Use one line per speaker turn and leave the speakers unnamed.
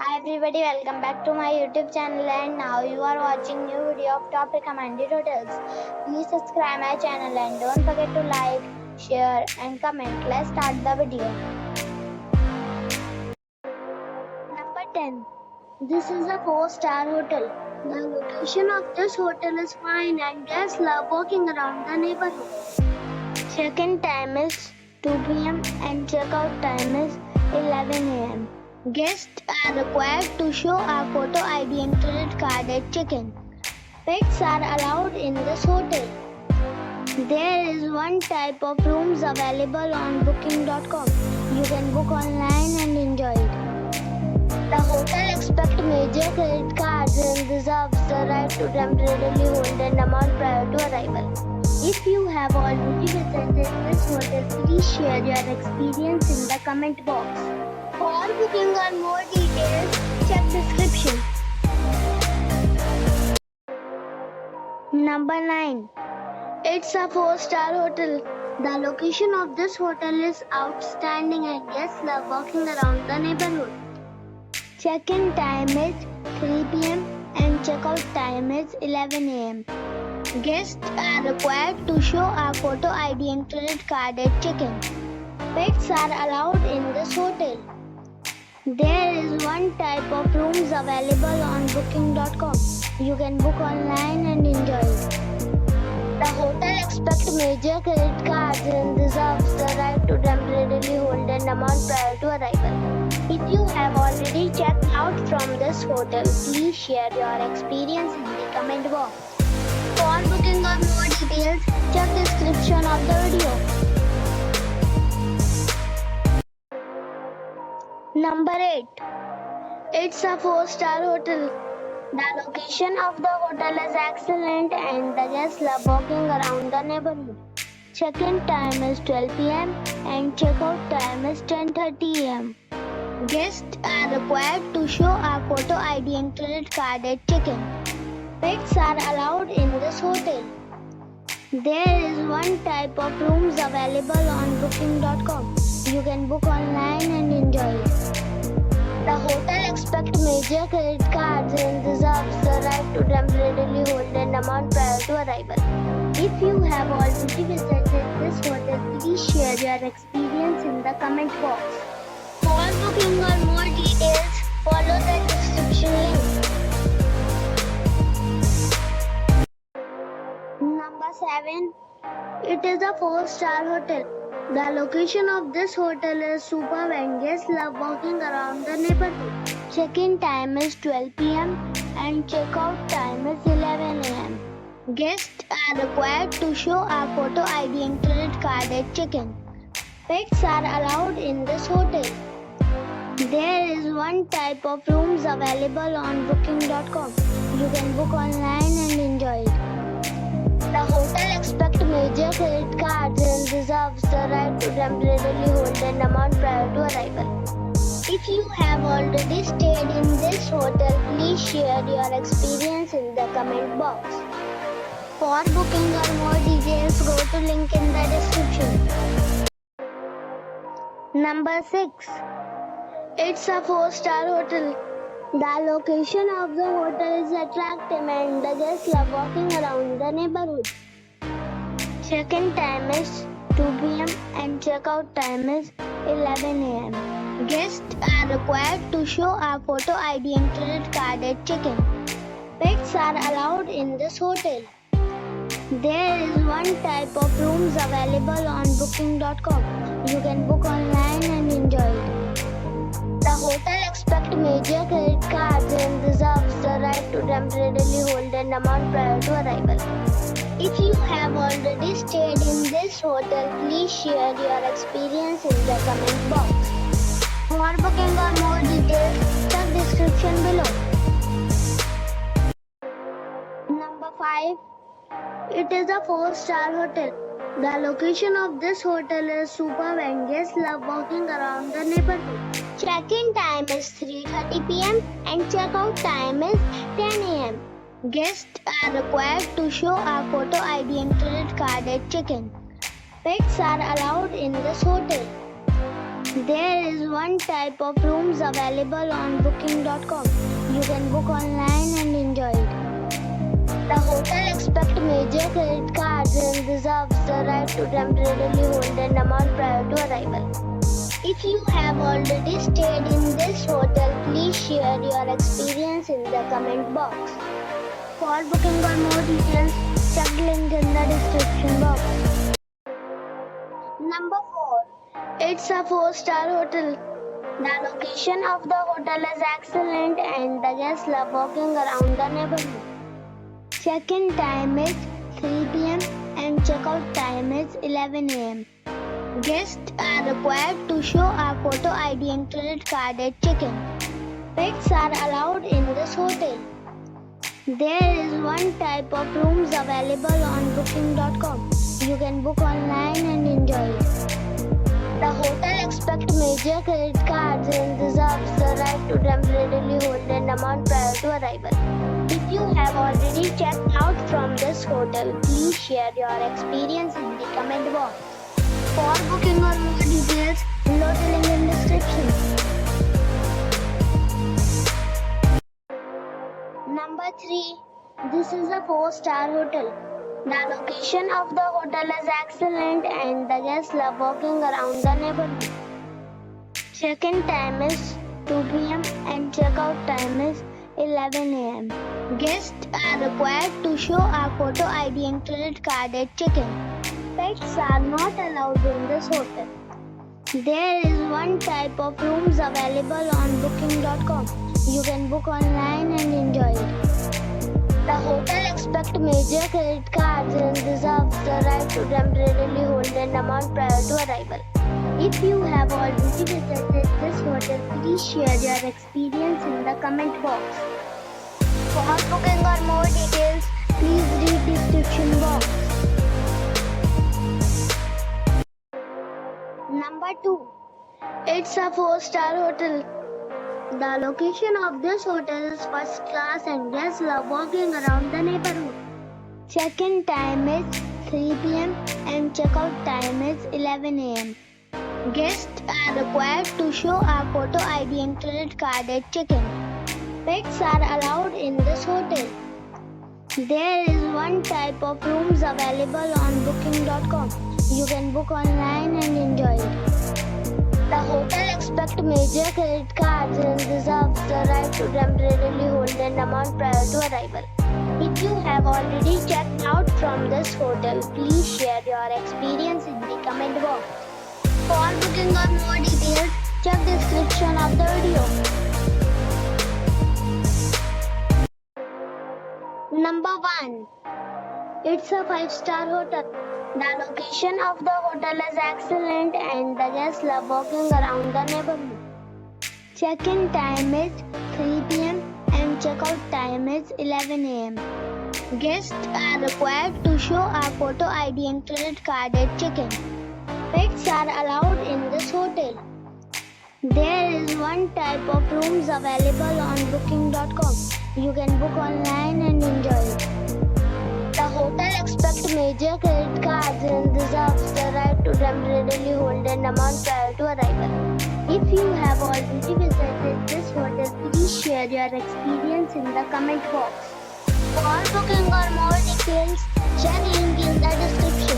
Hi everybody, welcome back to my YouTube channel and now you are watching new video of top recommended hotels. Please subscribe my channel and don't forget to like, share and comment. Let's start the video. Number 10. This is a 4-star hotel. The location of this hotel is fine and guests love walking around the neighborhood. Check-in time is 2 p.m. and check-out time is 11 a.m. Guests are required to show a photo ID and credit card at check-in. Pets are allowed in this hotel. There is one type of rooms available on booking.com. You can book online and enjoy it. The hotel expects major credit cards and reserves the right to temporarily hold an amount prior to arrival. If you have already visited this hotel, please share your experience in the comment box. For booking or more details, check description. Number 9. It's a 4-star hotel. The location of this hotel is outstanding and guests love walking around the neighborhood. Check-in time is 3 p.m. and check-out time is 11 a.m. Guests are required to show a photo ID and credit card at check-in. Pets are allowed in this hotel. There is one type of rooms available on booking.com. You can book online and enjoy it. The hotel expects major credit cards and reserves the right to temporarily hold an amount prior to arrival. If you have already checked out from this hotel, please share your experience in the comment box. For booking or more details, check description of the video. Number 8. It's a 4-star hotel. The location of the hotel is excellent and the guests love walking around the neighborhood. Check-in time is 12 p.m. and check-out time is 10:30 a.m. Guests are required to show a photo ID and credit card at check-in. Pets are allowed in this hotel. There is one type of rooms available on booking.com. You can book online and enjoy it. The hotel expects major credit cards and reserves the right to temporarily hold an amount prior to arrival. If you have already visited this hotel, please share your experience in the comment box. For booking or more details, follow the description link. Number 7. It is a 4-star hotel. The location of this hotel is superb and guests love walking around the neighborhood. Check-in time is 12 p.m. and check-out time is 11 a.m. Guests are required to show a photo ID and credit card at check-in. Pets are allowed in this hotel. There is one type of rooms available on booking.com. You can book online and enjoy it. The hotel expects major credit cards and reserves the right to temporarily hold an amount prior to arrival. If you have already stayed in this hotel, please share your experience in the comment box. For booking or more details, go to link in the description. Number 6. It's a 4-star hotel. The location of the hotel is attractive and the guests love walking around the neighborhood. Check-in time is 2 p.m. and check-out time is 11 a.m. Guests are required to show a photo ID and credit card at check-in. Pets are allowed in this hotel. There is one type of rooms available on booking.com. You can book online and enjoy it. The hotel expects major credit cards and reserves the right to temporarily hold an amount prior to arrival. If you have already stayed in this hotel, please share your experience in the comment box. For booking or more details, check description below. Number 5. It is a 4-star hotel. The location of this hotel is superb and guests love walking around the neighborhood. Check-in time is 3:30 p.m. and check-out time is 10 a.m. Guests are required to show a photo ID and credit card at check-in. Pets are allowed in this hotel. There is one type of rooms available on booking.com. You can book online and enjoy it. The hotel expects major credit cards and reserves the right to temporarily hold an amount prior to arrival. If you have already stayed in this hotel, please share your experience in the comment box. For booking or more details, check the link in the description box. Number 4. It's a 4-star hotel. The location of the hotel is excellent and the guests love walking around the neighborhood. Check-in time is 3 p.m. and check-out time is 11 a.m. Guests are required to show a photo ID and credit card at check-in. Pets are allowed in this hotel. There is one type of rooms available on booking.com. You can book online and enjoy it. The hotel expects major credit cards and reserves the right to temporarily hold an amount prior to arrival. If you have already checked out from this hotel, please share your experience in the comment box. For booking or more details, below the link in description. Number 3. This is a 4-star hotel. The location of the hotel is excellent and the guests love walking around the neighborhood. Check-in time is 2 p.m. and check-out time is 11 a.m. Guests are required to show a photo ID and credit card at check-in. Pets are not allowed in this hotel. There is one type of rooms available on booking.com. You can book online and enjoy it. The hotel expects major credit cards and reserves the right to temporarily hold an amount prior to arrival. If you have already visited this hotel, please share your experience in the comment box. For booking or more details, please read the description box. Number 2. It's a 4-star hotel. The location of this hotel is first class and guests love walking around the neighborhood. Check-in time is 3 p.m. and check-out time is 11 a.m. Guests are required to show a photo ID and credit card at check-in. Pets are allowed in this hotel. There is one type of rooms available on booking.com. You can book online and enjoy it. The hotel expects major credit cards and reserves the right to temporarily hold an amount prior to arrival. If you have already checked out from this hotel, please share your experience in the comment box. For booking or more details, check the description of the video. Number 1. It's a 5-star hotel. The location of the hotel is excellent and the guests love walking around the neighborhood. Check-in time is 3 p.m. and check-out time is 11 a.m. Guests are required to show a photo ID and credit card at check-in. Pets are allowed in this hotel. There is one type of rooms available on booking.com. You can book online and enjoy it. The hotel expects major credit cards and reserves the right to temporarily hold an amount prior to arrival. If you have already visited this hotel, please share your experience in the comment box. For booking or more details, check link in the description.